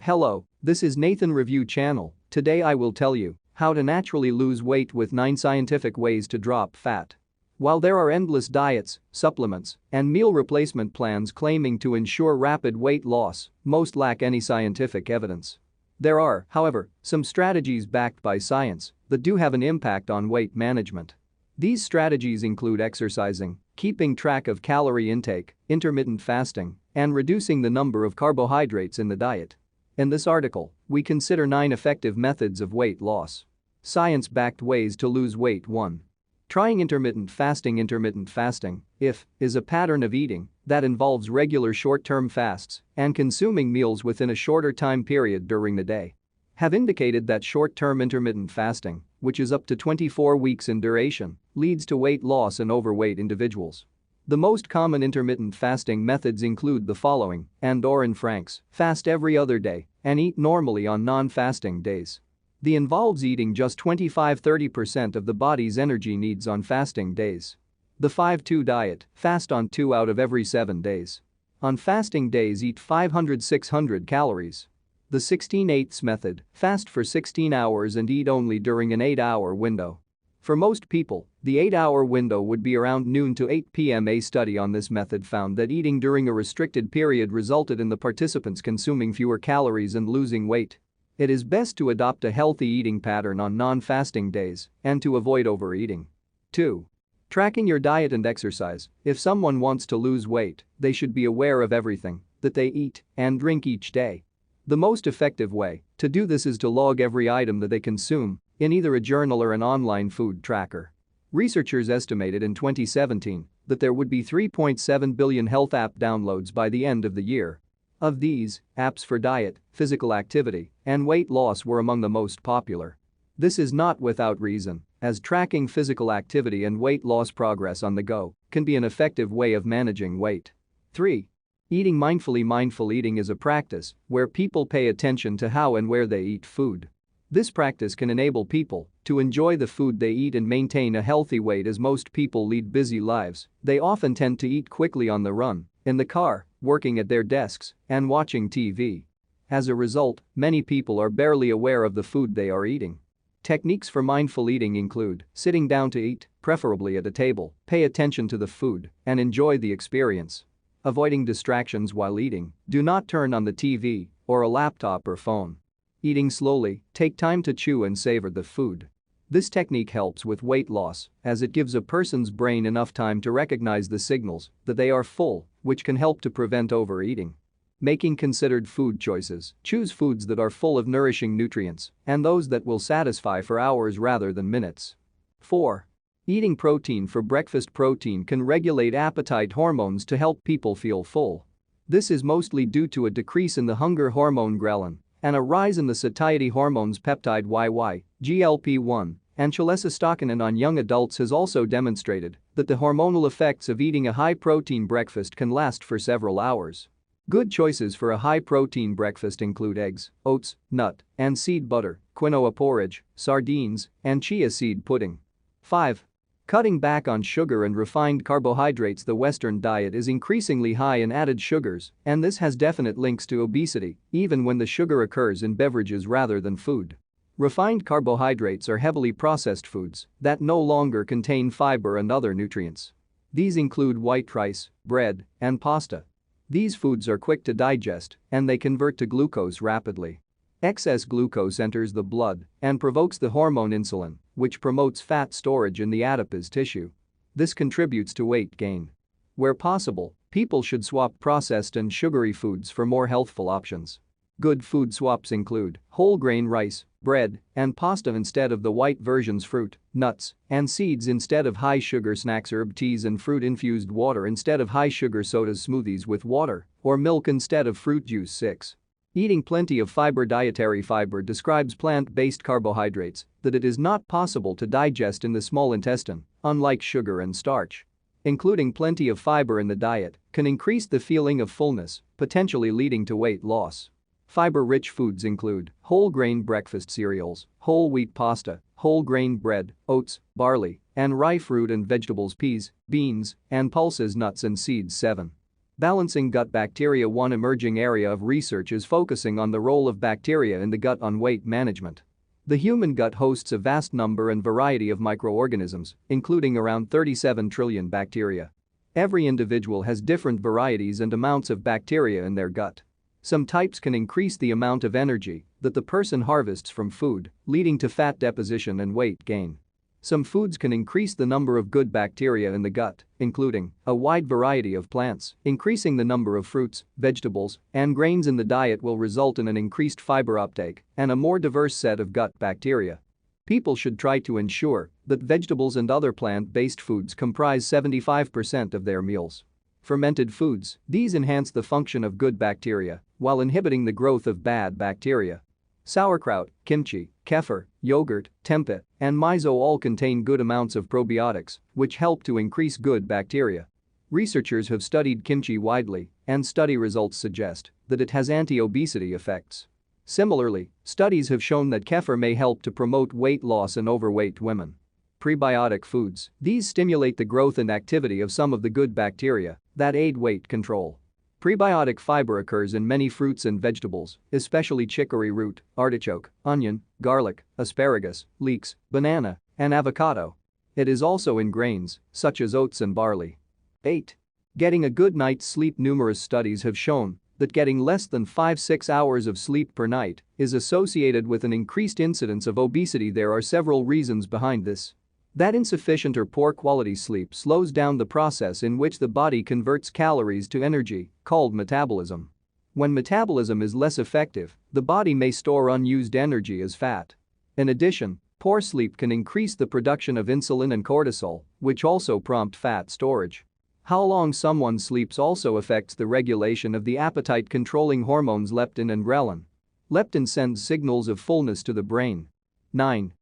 Hello, this is Nathan Review Channel. Today I will tell you how to naturally lose weight with 9 scientific ways to drop fat. While there are endless diets, supplements, and meal replacement plans claiming to ensure rapid weight loss, most lack any scientific evidence. There are, however, some strategies backed by science that do have an impact on weight management. These strategies include exercising, keeping track of calorie intake, intermittent fasting, and reducing the number of carbohydrates in the diet. In this article, we consider 9 effective methods of weight loss. Science-backed ways to lose weight. 1. Trying intermittent fasting. Intermittent fasting, is a pattern of eating that involves regular short-term fasts and consuming meals within a shorter time period during the day. Have indicated that short-term intermittent fasting, which is up to 24 weeks in duration, leads to weight loss in overweight individuals. The most common intermittent fasting methods include the following: Anne Frank's fast every other day and eat normally on non-fasting days. The involves eating just 25–30% of the body's energy needs on fasting days. The 5-2 diet, fast on 2 out of every 7 days. On fasting days eat 500–600 calories. The 16/8 method, fast for 16 hours and eat only during an 8-hour window. For most people, the 8-hour window would be around noon to 8 p.m. A study on this method found that eating during a restricted period resulted in the participants consuming fewer calories and losing weight. It is best to adopt a healthy eating pattern on non-fasting days and to avoid overeating. 2. Tracking your diet and exercise. If someone wants to lose weight, they should be aware of everything that they eat and drink each day. The most effective way to do this is to log every item that they consume in either a journal or an online food tracker. Researchers estimated in 2017 that there would be 3.7 billion health app downloads by the end of the year. Of these, apps for diet, physical activity, and weight loss were among the most popular. This is not without reason, as tracking physical activity and weight loss progress on the go can be an effective way of managing weight. 3. Eating mindfully. Mindful eating is a practice where people pay attention to how and where they eat food. This practice can enable people to enjoy the food they eat and maintain a healthy weight. As most people lead busy lives, they often tend to eat quickly on the run, in the car, working at their desks, and watching TV. As a result, many people are barely aware of the food they are eating. Techniques for mindful eating include sitting down to eat, preferably at a table, pay attention to the food, and enjoy the experience. Avoiding distractions while eating. Do not turn on the TV or a laptop or phone. Eating slowly, take time to chew and savor the food. This technique helps with weight loss as it gives a person's brain enough time to recognize the signals that they are full, which can help to prevent overeating. Making considered food choices. Choose foods that are full of nourishing nutrients and those that will satisfy for hours rather than minutes. 4. Eating protein for breakfast. Protein can regulate appetite hormones to help people feel full. This is mostly due to a decrease in the hunger hormone ghrelin and a rise in the satiety hormones peptide YY, GLP-1, and cholecystokinin on young adults has also demonstrated that the hormonal effects of eating a high-protein breakfast can last for several hours. Good choices for a high-protein breakfast include eggs, oats, nut and seed butter, quinoa porridge, sardines, and chia seed pudding. 5. Cutting back on sugar and refined carbohydrates. The Western diet is increasingly high in added sugars, and this has definite links to obesity, even when the sugar occurs in beverages rather than food. Refined carbohydrates are heavily processed foods that no longer contain fiber and other nutrients. These include white rice, bread, and pasta. These foods are quick to digest, and they convert to glucose rapidly. Excess glucose enters the blood and provokes the hormone insulin, which promotes fat storage in the adipose tissue. This contributes to weight gain. Where possible, people should swap processed and sugary foods for more healthful options. Good food swaps include whole grain rice, bread, and pasta instead of the white versions, fruit, nuts, and seeds instead of high-sugar snacks, herb teas and fruit-infused water instead of high-sugar sodas, smoothies with water, or milk instead of fruit juice. 6. Eating plenty of fiber. Dietary fiber describes plant-based carbohydrates that it is not possible to digest in the small intestine, unlike sugar and starch. Including plenty of fiber in the diet can increase the feeling of fullness, potentially leading to weight loss. Fiber-rich foods include whole grain breakfast cereals, whole wheat pasta, whole grain bread, oats, barley, and rye, fruit and vegetables, peas, beans, and pulses, nuts and seeds. 7. Balancing gut bacteria. One emerging area of research is focusing on the role of bacteria in the gut on weight management. The human gut hosts a vast number and variety of microorganisms, including around 37 trillion bacteria. Every individual has different varieties and amounts of bacteria in their gut. Some types can increase the amount of energy that the person harvests from food, leading to fat deposition and weight gain. Some foods can increase the number of good bacteria in the gut, including a wide variety of plants. Increasing the number of fruits, vegetables, and grains in the diet will result in an increased fiber uptake and a more diverse set of gut bacteria. People should try to ensure that vegetables and other plant-based foods comprise 75% of their meals. Fermented foods, these enhance the function of good bacteria while inhibiting the growth of bad bacteria. Sauerkraut, kimchi, kefir, yogurt, tempeh, and miso all contain good amounts of probiotics, which help to increase good bacteria. Researchers have studied kimchi widely, and study results suggest that it has anti-obesity effects. Similarly, studies have shown that kefir may help to promote weight loss in overweight women. Prebiotic foods, these stimulate the growth and activity of some of the good bacteria that aid weight control. Prebiotic fiber occurs in many fruits and vegetables, especially chicory root, artichoke, onion, garlic, asparagus, leeks, banana, and avocado. It is also in grains, such as oats and barley. 8. Getting a good night's sleep. Numerous studies have shown that getting less than 5-6 hours of sleep per night is associated with an increased incidence of obesity. There are several reasons behind this. That insufficient or poor quality sleep slows down the process in which the body converts calories to energy, called metabolism. When metabolism is less effective, the body may store unused energy as fat. In addition, poor sleep can increase the production of insulin and cortisol, which also prompt fat storage. How long someone sleeps also affects the regulation of the appetite-controlling hormones leptin and ghrelin. Leptin sends signals of fullness to the brain. 9.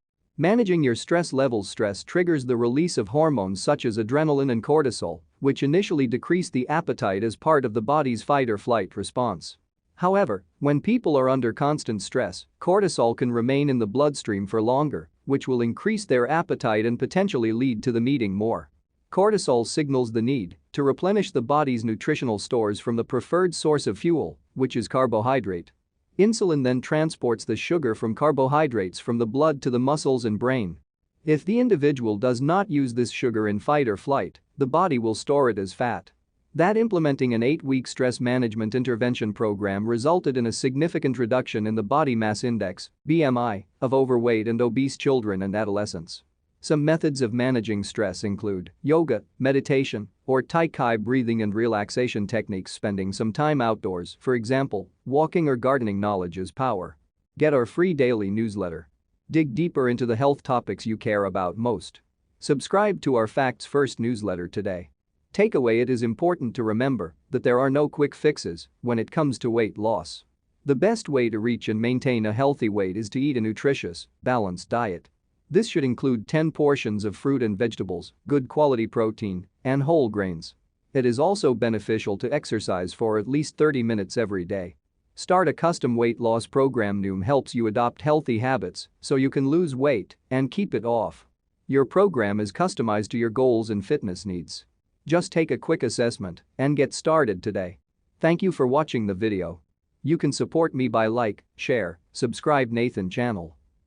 Managing your stress levels. Stress triggers the release of hormones such as adrenaline and cortisol, which initially decrease the appetite as part of the body's fight-or-flight response. However, when people are under constant stress, cortisol can remain in the bloodstream for longer, which will increase their appetite and potentially lead to them eating more. Cortisol signals the need to replenish the body's nutritional stores from the preferred source of fuel, which is carbohydrate. Insulin then transports the sugar from carbohydrates from the blood to the muscles and brain. If the individual does not use this sugar in fight or flight, the body will store it as fat. That implementing an 8-week stress management intervention program resulted in a significant reduction in the body mass index, BMI, of overweight and obese children and adolescents. Some methods of managing stress include yoga, meditation, or Tai Chi breathing and relaxation techniques. Spending some time outdoors, for example, walking or gardening. Knowledge is power. Get our free daily newsletter. Dig deeper into the health topics you care about most. Subscribe to our Facts First newsletter today. Takeaway: it is important to remember that there are no quick fixes when it comes to weight loss. The best way to reach and maintain a healthy weight is to eat a nutritious, balanced diet. This should include 10 portions of fruit and vegetables, good quality protein, and whole grains. It is also beneficial to exercise for at least 30 minutes every day. Start a custom weight loss program. Noom helps you adopt healthy habits so you can lose weight and keep it off. Your program is customized to your goals and fitness needs. Just take a quick assessment and get started today. Thank you for watching the video. You can support me by like, share, subscribe Nathan channel.